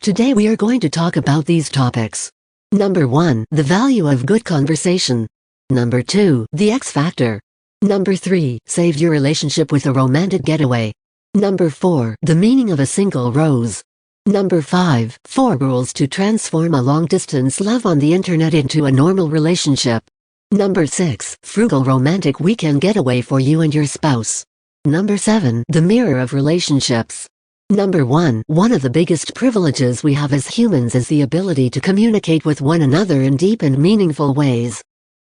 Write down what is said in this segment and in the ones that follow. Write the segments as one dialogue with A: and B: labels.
A: Today we are going to talk about these topics. Number 1, the value of good conversation. Number 2, the X factor. Number 3, save your relationship with a romantic getaway. Number 4, the meaning of a single rose. Number 5, 4 rules to transform a long-distance love on the internet into a normal relationship. Number 6, frugal romantic weekend getaway for you and your spouse. Number 7, the mirror of relationships. Number 1, one of the biggest privileges we have as humans is the ability to communicate with one another in deep and meaningful ways.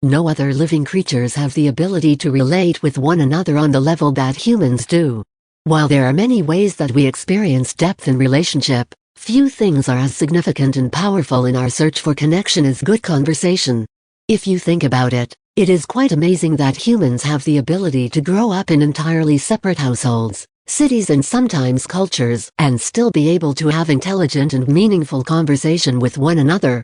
A: No other living creatures have the ability to relate with one another on the level that humans do. While there are many ways that we experience depth in relationship, few things are as significant and powerful in our search for connection as good conversation. If you think about it, it is quite amazing that humans have the ability to grow up in entirely separate households, cities and sometimes cultures, and still be able to have intelligent and meaningful conversation with one another.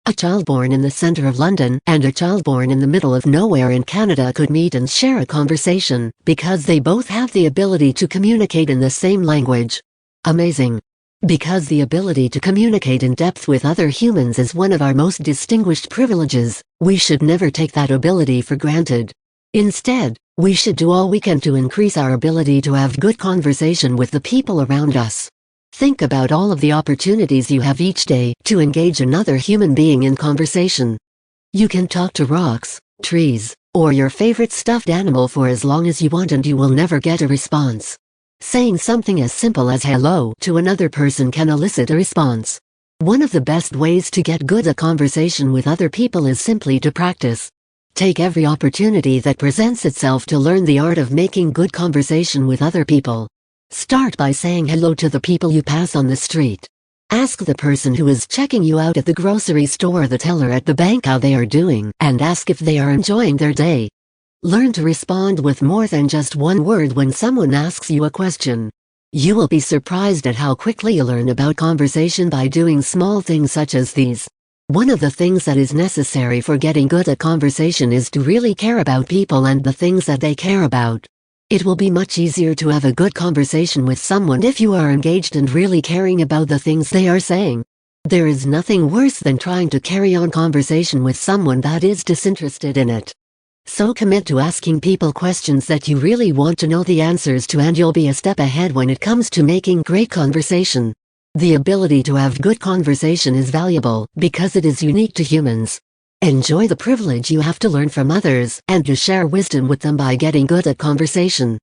A: A child born in the center of London and a child born in the middle of nowhere in Canada could meet and share a conversation, because they both have the ability to communicate in the same language. Amazing. Because the ability to communicate in depth with other humans is one of our most distinguished privileges, we should never take that ability for granted. Instead, we should do all we can to increase our ability to have good conversation with the people around us. Think about all of the opportunities you have each day to engage another human being in conversation. You can talk to rocks, trees, or your favorite stuffed animal for as long as you want and you will never get a response. Saying something as simple as hello to another person can elicit a response. One of the best ways to get good at conversation with other people is simply to practice. Take every opportunity that presents itself to learn the art of making good conversation with other people. Start by saying hello to the people you pass on the street. Ask the person who is checking you out at the grocery store or the teller at the bank how they are doing, and ask if they are enjoying their day. Learn to respond with more than just one word when someone asks you a question. You will be surprised at how quickly you learn about conversation by doing small things such as these. One of the things that is necessary for getting good at conversation is to really care about people and the things that they care about. It will be much easier to have a good conversation with someone if you are engaged and really caring about the things they are saying. There is nothing worse than trying to carry on conversation with someone that is disinterested in it. So commit to asking people questions that you really want to know the answers to, and you'll be a step ahead when it comes to making great conversation. The ability to have good conversation is valuable because it is unique to humans. Enjoy the privilege you have to learn from others and to share wisdom with them by getting good at conversation.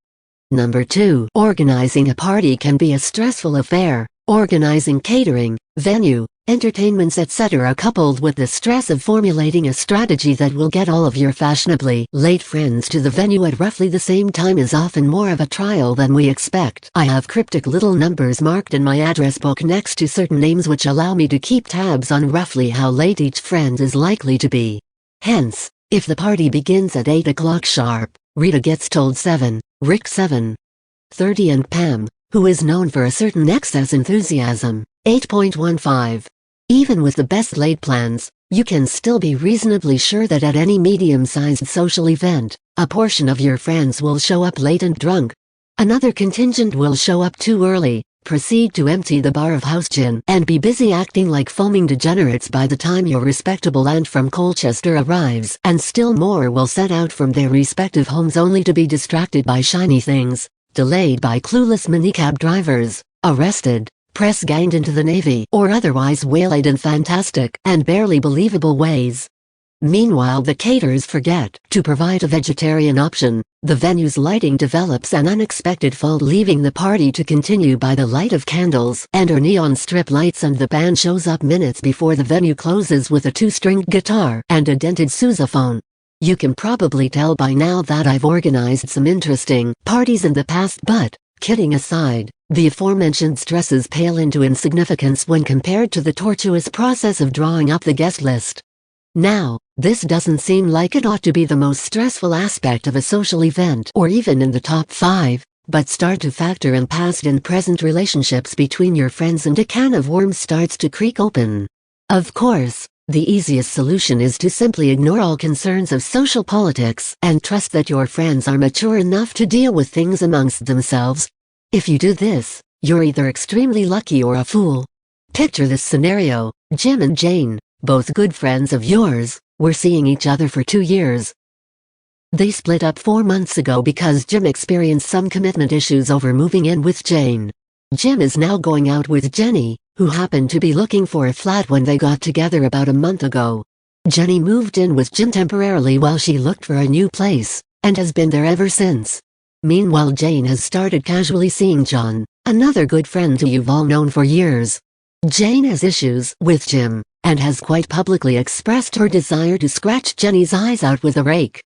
A: Number 2, organizing a party can be a stressful affair. Organizing catering, venue, entertainments etc. coupled with the stress of formulating a strategy that will get all of your fashionably late friends to the venue at roughly the same time is often more of a trial than we expect. I have cryptic little numbers marked in my address book next to certain names which allow me to keep tabs on roughly how late each friend is likely to be. Hence, if the party begins at 8 o'clock sharp, Rita gets told 7, Rick 7:30 and Pam, who is known for a certain excess enthusiasm, 8.15. Even with the best laid plans, you can still be reasonably sure that at any medium-sized social event, a portion of your friends will show up late and drunk. Another contingent will show up too early, proceed to empty the bar of house gin, and be busy acting like foaming degenerates by the time your respectable aunt from Colchester arrives, and still more will set out from their respective homes only to be distracted by shiny things, delayed by clueless minicab drivers, arrested, press-ganged into the Navy, or otherwise waylaid in fantastic and barely believable ways. Meanwhile, the caterers forget to provide a vegetarian option, the venue's lighting develops an unexpected fault, leaving the party to continue by the light of candles and or neon strip lights, and the band shows up minutes before the venue closes with a 2-stringed guitar and a dented sousaphone. You can probably tell by now that I've organized some interesting parties in the past, but, kidding aside, the aforementioned stresses pale into insignificance when compared to the tortuous process of drawing up the guest list. Now, this doesn't seem like it ought to be the most stressful aspect of a social event or even in the top 5, but start to factor in past and present relationships between your friends and a can of worms starts to creak open. Of course, the easiest solution is to simply ignore all concerns of social politics and trust that your friends are mature enough to deal with things amongst themselves. If you do this, you're either extremely lucky or a fool. Picture this scenario: Jim and Jane, both good friends of yours, were seeing each other for 2 years. They split up 4 months ago because Jim experienced some commitment issues over moving in with Jane. Jim is now going out with Jenny, who happened to be looking for a flat when they got together about a month ago. Jenny moved in with Jim temporarily while she looked for a new place, and has been there ever since. Meanwhile, Jane has started casually seeing John, another good friend who you've all known for years. Jane has issues with Jim, and has quite publicly expressed her desire to scratch Jenny's eyes out with a rake.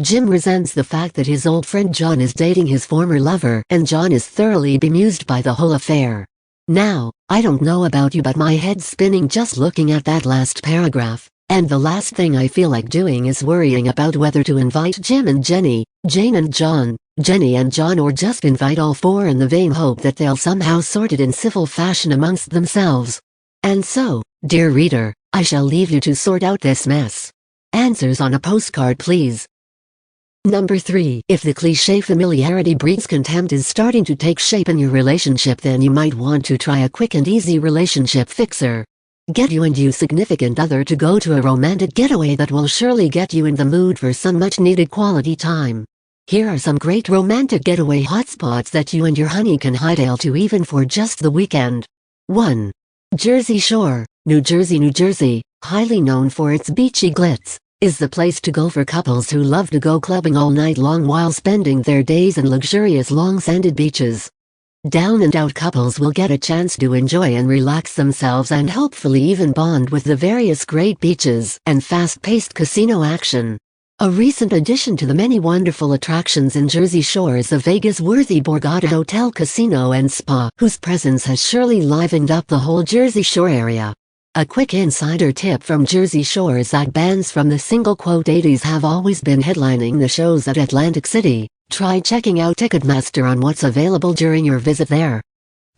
A: Jim resents the fact that his old friend John is dating his former lover, and John is thoroughly bemused by the whole affair. Now, I don't know about you, but my head's spinning just looking at that last paragraph, and the last thing I feel like doing is worrying about whether to invite Jim and Jenny, Jane and John, Jenny and John, or just invite all four in the vain hope that they'll somehow sort it in civil fashion amongst themselves. And so, dear reader, I shall leave you to sort out this mess. Answers on a postcard, please. Number 3. If the cliché familiarity breeds contempt is starting to take shape in your relationship, then you might want to try a quick and easy relationship fixer. Get you and your significant other to go to a romantic getaway that will surely get you in the mood for some much-needed quality time. Here are some great romantic getaway hotspots that you and your honey can hightail to even for just the weekend. 1. Jersey Shore, New Jersey. New Jersey, highly known for its beachy glitz, is the place to go for couples who love to go clubbing all night long while spending their days in luxurious long-sanded beaches. Down-and-out couples will get a chance to enjoy and relax themselves and hopefully even bond with the various great beaches and fast-paced casino action. A recent addition to the many wonderful attractions in Jersey Shore is the Vegas-worthy Borgata Hotel Casino and Spa, whose presence has surely livened up the whole Jersey Shore area. A quick insider tip from Jersey Shore is that bands from the '80s have always been headlining the shows at Atlantic City. Try checking out Ticketmaster on what's available during your visit there.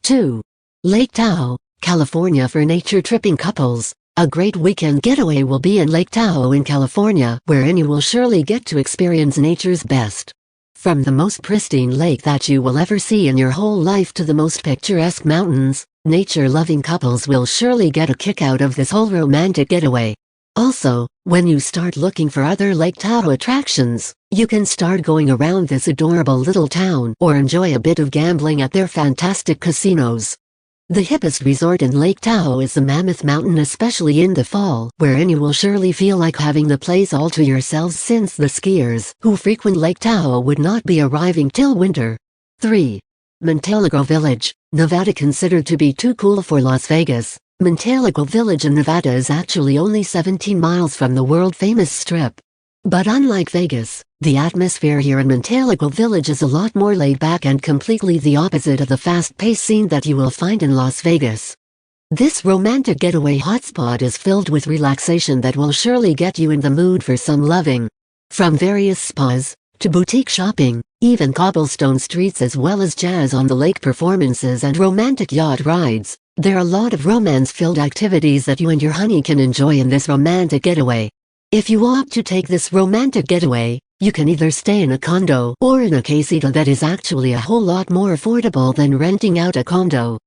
A: 2. Lake Tahoe, California. For nature-tripping couples, a great weekend getaway will be in Lake Tahoe in California, wherein you will surely get to experience nature's best. From the most pristine lake that you will ever see in your whole life to the most picturesque mountains, nature-loving couples will surely get a kick out of this whole romantic getaway. Also, when you start looking for other Lake Tahoe attractions, you can start going around this adorable little town or enjoy a bit of gambling at their fantastic casinos. The hippest resort in Lake Tahoe is the Mammoth Mountain, especially in the fall, wherein you will surely feel like having the place all to yourselves since the skiers who frequent Lake Tahoe would not be arriving till winter. 3. Montelego Village, Nevada. Considered to be too cool for Las Vegas, Montelego Village in Nevada is actually only 17 miles from the world-famous Strip. But unlike Vegas, the atmosphere here in Montelego Village is a lot more laid back and completely the opposite of the fast-paced scene that you will find in Las Vegas. This romantic getaway hotspot is filled with relaxation that will surely get you in the mood for some loving. From various spas, to boutique shopping, even cobblestone streets, as well as jazz on the lake performances and romantic yacht rides, there are a lot of romance-filled activities that you and your honey can enjoy in this romantic getaway. If you opt to take this romantic getaway, you can either stay in a condo or in a casita that is actually a whole lot more affordable than renting out a condo.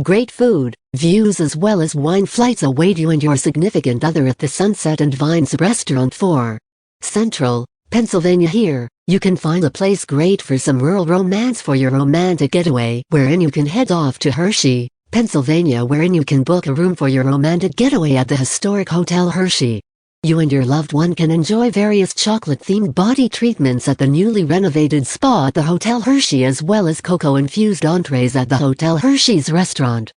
A: Great food, views, as well as wine flights await you and your significant other at the Sunset and Vines Restaurant 4. Central, Pennsylvania. Here, you can find a place great for some rural romance for your romantic getaway, wherein you can head off to Hershey, Pennsylvania, wherein you can book a room for your romantic getaway at the historic Hotel Hershey. You and your loved one can enjoy various chocolate-themed body treatments at the newly renovated spa at the Hotel Hershey, as well as cocoa-infused entrees at the Hotel Hershey's restaurant.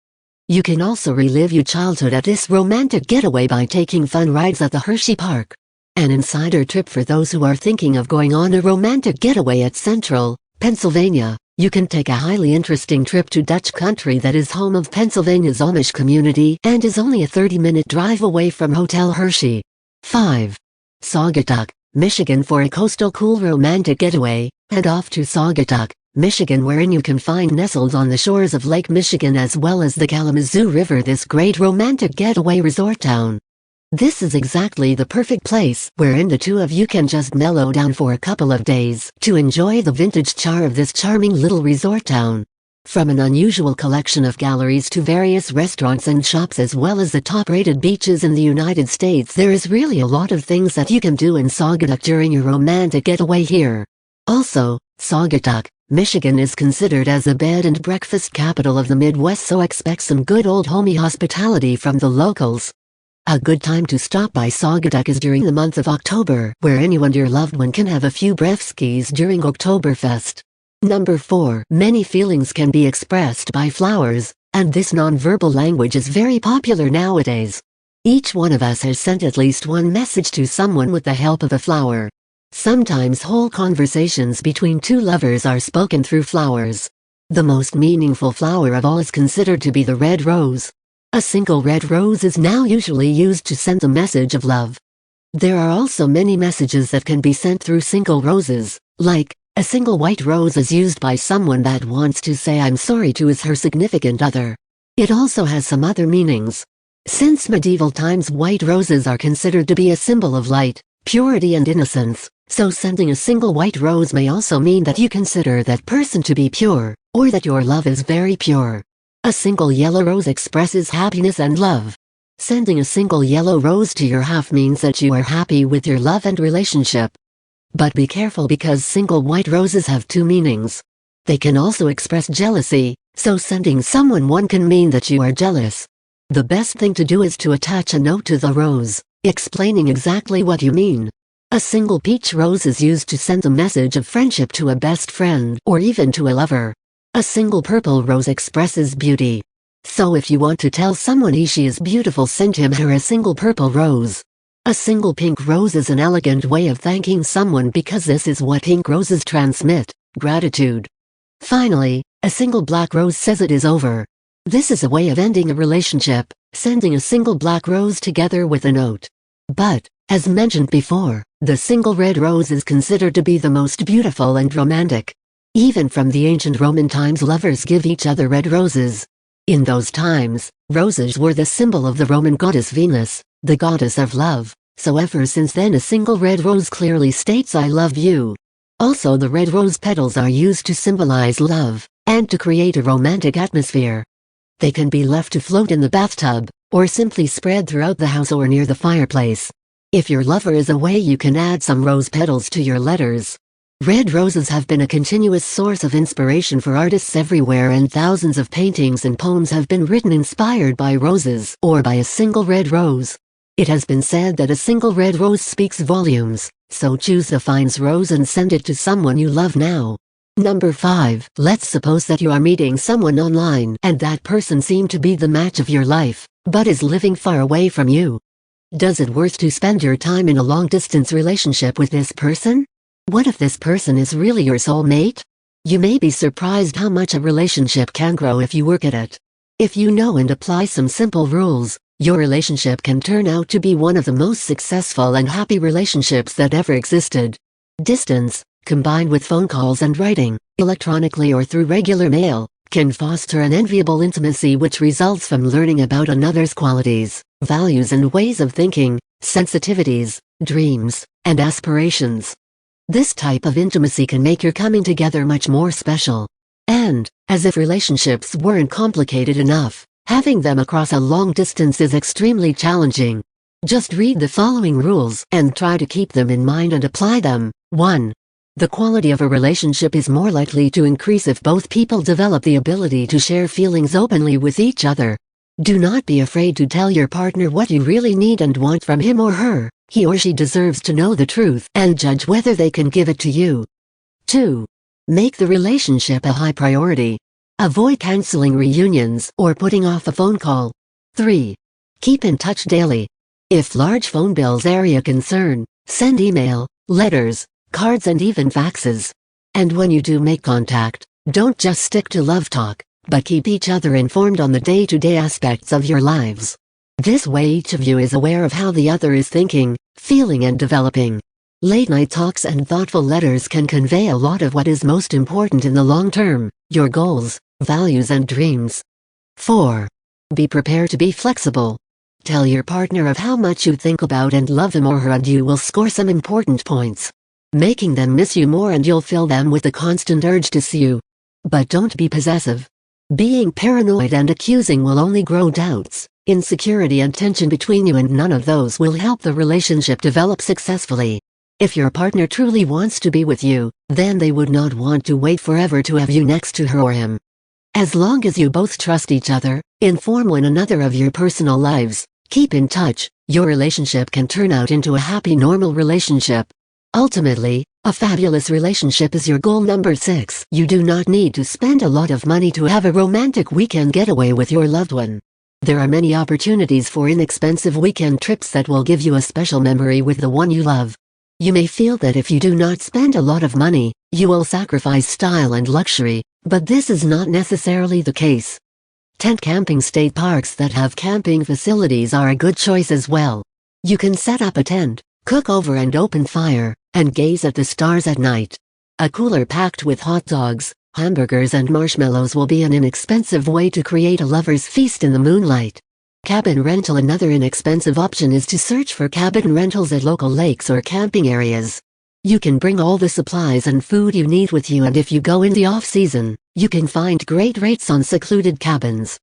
A: You can also relive your childhood at this romantic getaway by taking fun rides at the Hershey Park. An insider tip for those who are thinking of going on a romantic getaway at Central, Pennsylvania: you can take a highly interesting trip to Dutch country that is home of Pennsylvania's Amish community and is only a 30-minute drive away from Hotel Hershey. 5. Saugatuck, Michigan. For a coastal cool romantic getaway, head off to Saugatuck, Michigan, wherein you can find nestled on the shores of Lake Michigan as well as the Kalamazoo River this great romantic getaway resort town. This is exactly the perfect place wherein the two of you can just mellow down for a couple of days to enjoy the vintage charm of this charming little resort town. From an unusual collection of galleries to various restaurants and shops as well as the top-rated beaches in the United States, there is really a lot of things that you can do in Saugatuck during your romantic getaway here. Also, Saugatuck, Michigan is considered as the bed and breakfast capital of the Midwest, so expect some good old homey hospitality from the locals. A good time to stop by Saugatuck is during the month of October, where anyone and your loved one can have a few brewskis during Oktoberfest. Number 4. Many feelings can be expressed by flowers, and this nonverbal language is very popular nowadays. Each one of us has sent at least one message to someone with the help of a flower. Sometimes whole conversations between two lovers are spoken through flowers. The most meaningful flower of all is considered to be the red rose. A single red rose is now usually used to send a message of love. There are also many messages that can be sent through single roses, like, a single white rose is used by someone that wants to say I'm sorry to her significant other. It also has some other meanings. Since medieval times, white roses are considered to be a symbol of light, purity and innocence, so sending a single white rose may also mean that you consider that person to be pure, or that your love is very pure. A single yellow rose expresses happiness and love. Sending a single yellow rose to your half means that you are happy with your love and relationship. But be careful, because single white roses have two meanings. They can also express jealousy, so sending someone one can mean that you are jealous. The best thing to do is to attach a note to the rose, explaining exactly what you mean. A single peach rose is used to send a message of friendship to a best friend or even to a lover. A single purple rose expresses beauty. So if you want to tell someone she is beautiful, send him her a single purple rose. A single pink rose is an elegant way of thanking someone, because this is what pink roses transmit: gratitude. Finally, a single black rose says it is over. This is a way of ending a relationship, sending a single black rose together with a note. But, as mentioned before, the single red rose is considered to be the most beautiful and romantic. Even from the ancient Roman times, lovers give each other red roses. In those times, roses were the symbol of the Roman goddess Venus, the goddess of love, so ever since then a single red rose clearly states I love you. Also, the red rose petals are used to symbolize love, and to create a romantic atmosphere. They can be left to float in the bathtub, or simply spread throughout the house or near the fireplace. If your lover is away, you can add some rose petals to your letters. Red roses have been a continuous source of inspiration for artists everywhere, and thousands of paintings and poems have been written inspired by roses or by a single red rose. It has been said that a single red rose speaks volumes, so choose the finest rose and send it to someone you love now. Number 5. Let's suppose that you are meeting someone online and that person seemed to be the match of your life, but is living far away from you. Does it worth to spend your time in a long-distance relationship with this person? What if this person is really your soulmate? You may be surprised how much a relationship can grow if you work at it. If you know and apply some simple rules, your relationship can turn out to be one of the most successful and happy relationships that ever existed. Distance, combined with phone calls and writing, electronically or through regular mail, can foster an enviable intimacy which results from learning about another's qualities, values and ways of thinking, sensitivities, dreams, and aspirations. This type of intimacy can make your coming together much more special. And, as if relationships weren't complicated enough, having them across a long distance is extremely challenging. Just read the following rules and try to keep them in mind and apply them. 1. The quality of a relationship is more likely to increase if both people develop the ability to share feelings openly with each other. Do not be afraid to tell your partner what you really need and want from him or her. He or she deserves to know the truth and judge whether they can give it to you. 2. Make the relationship a high priority. Avoid canceling reunions or putting off a phone call. 3. Keep in touch daily. If large phone bills are a concern, send email, letters, cards and even faxes. And when you do make contact, don't just stick to love talk, but keep each other informed on the day-to-day aspects of your lives. This way each of you is aware of how the other is thinking, feeling and developing. Late-night talks and thoughtful letters can convey a lot of what is most important in the long term: your goals, values and dreams. 4. Be prepared to be flexible. Tell your partner of how much you think about and love him or her, and you will score some important points, making them miss you more, and you'll fill them with the constant urge to see you. But don't be possessive. Being paranoid and accusing will only grow doubts, insecurity and tension between you, and none of those will help the relationship develop successfully. If your partner truly wants to be with you, then they would not want to wait forever to have you next to her or him. As long as you both trust each other, inform one another of your personal lives, keep in touch, your relationship can turn out into a happy normal relationship. Ultimately, a fabulous relationship is your goal. Number 6. You do not need to spend a lot of money to have a romantic weekend getaway with your loved one. There are many opportunities for inexpensive weekend trips that will give you a special memory with the one you love. You may feel that if you do not spend a lot of money, you will sacrifice style and luxury, but this is not necessarily the case. Tent camping state parks that have camping facilities are a good choice as well. You can set up a tent, cook over an open fire, and gaze at the stars at night. A cooler packed with hot dogs, hamburgers and marshmallows will be an inexpensive way to create a lover's feast in the moonlight. Cabin rental. Another inexpensive option is to search for cabin rentals at local lakes or camping areas. You can bring all the supplies and food you need with you, and if you go in the off-season, you can find great rates on secluded cabins.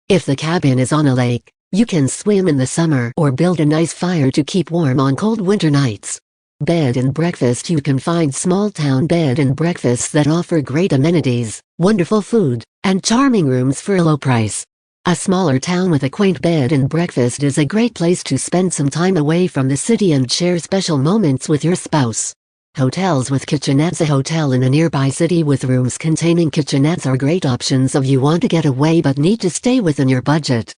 A: If the cabin is on a lake, you can swim in the summer or build a nice fire to keep warm on cold winter nights. Bed and breakfast. You can find small-town bed and breakfasts that offer great amenities, wonderful food, and charming rooms for a low price. A smaller town with a quaint bed and breakfast is a great place to spend some time away from the city and share special moments with your spouse. Hotels with kitchenettes. A hotel in a nearby city with rooms containing kitchenettes are great options if you want to get away but need to stay within your budget.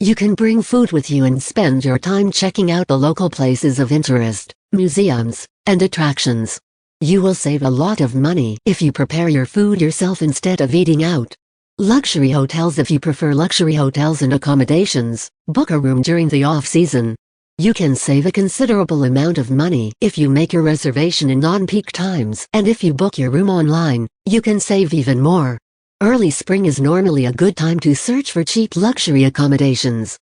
A: You can bring food with you and spend your time checking out the local places of interest, museums, and attractions. You will save a lot of money if you prepare your food yourself instead of eating out. Luxury hotels. If you prefer luxury hotels and accommodations, book a room during the off-season. You can save a considerable amount of money if you make your reservation in non-peak times, and if you book your room online, you can save even more. Early spring is normally a good time to search for cheap luxury accommodations.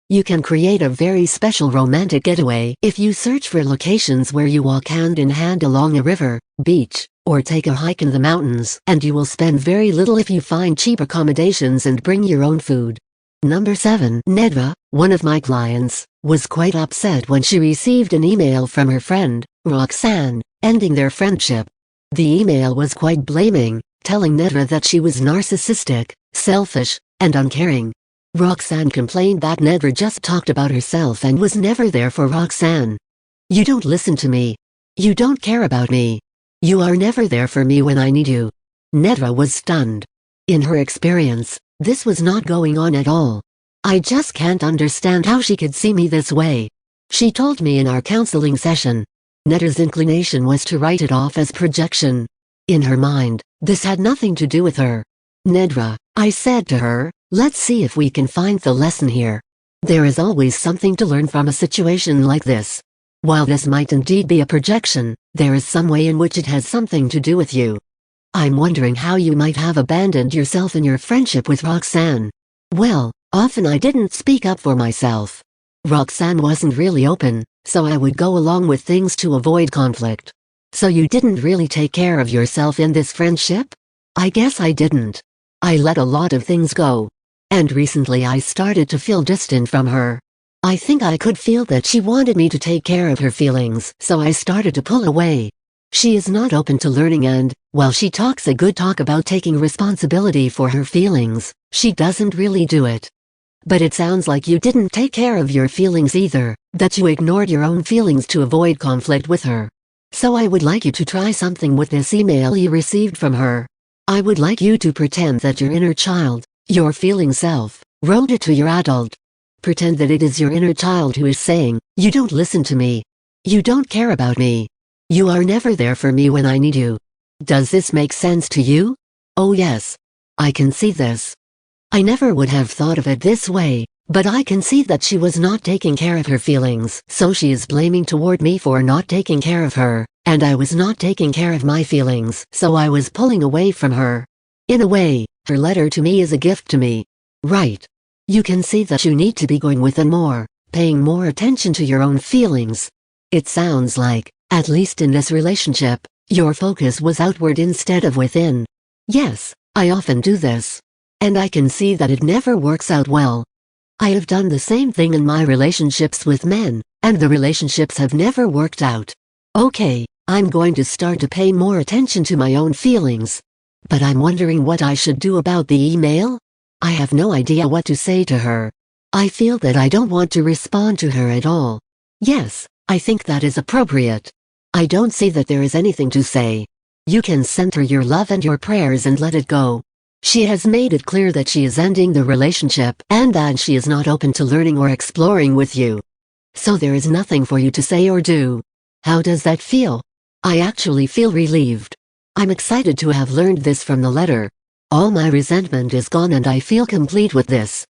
A: You can create a very special romantic getaway if you search for locations where you walk hand in hand along a river, beach, or take a hike in the mountains, and you will spend very little if you find cheap accommodations and bring your own food. Number 7. Nedra, one of my clients, was quite upset when she received an email from her friend, Roxanne, ending their friendship. The email was quite blaming, telling Nedra that she was narcissistic, selfish, and uncaring. Roxanne complained that Nedra just talked about herself and was never there for Roxanne. "You don't listen to me. You don't care about me. You are never there for me when I need you." Nedra was stunned. In her experience, this was not going on at all. "I just can't understand how she could see me this way," she told me in our counseling session. Nedra's inclination was to write it off as projection. In her mind, this had nothing to do with her. "Nedra," I said to her, "let's see if we can find the lesson here. There is always something to learn from a situation like this. While this might indeed be a projection, there is some way in which it has something to do with you. I'm wondering how you might have abandoned yourself in your friendship with Roxanne." Well, often I didn't speak up for myself. Roxanne wasn't really open, so I would go along with things to avoid conflict. "So you didn't really take care of yourself in this friendship?" I guess I didn't. I let a lot of things go. And recently I started to feel distant from her. I think I could feel that she wanted me to take care of her feelings, so I started to pull away. She is not open to learning, and, while she talks a good talk about taking responsibility for her feelings, she doesn't really do it. But it sounds like you didn't take care of your feelings either, that you ignored your own feelings to avoid conflict with her. So I would like you to try something with this email you received from her. I would like you to pretend that your inner child, your feeling self, wrote it to your adult. Pretend that it is your inner child who is saying, "You don't listen to me. You don't care about me. You are never there for me when I need you." Does this make sense to you? Oh yes. I can see this. I never would have thought of it this way, but I can see that she was not taking care of her feelings, so she is blaming toward me for not taking care of her, and I was not taking care of my feelings, so I was pulling away from her. In a way, her letter to me is a gift to me. Right. You can see that you need to be going within more, paying more attention to your own feelings. It sounds like, at least in this relationship, your focus was outward instead of within. Yes, I often do this. And I can see that it never works out well. I have done the same thing in my relationships with men, and the relationships have never worked out. Okay, I'm going to start to pay more attention to my own feelings. But I'm wondering what I should do about the email? I have no idea what to say to her. I feel that I don't want to respond to her at all. Yes, I think that is appropriate. I don't see that there is anything to say. You can send her your love and your prayers and let it go. She has made it clear that she is ending the relationship and that she is not open to learning or exploring with you. So there is nothing for you to say or do. How does that feel? I actually feel relieved. I'm excited to have learned this from the letter. All my resentment is gone and I feel complete with this.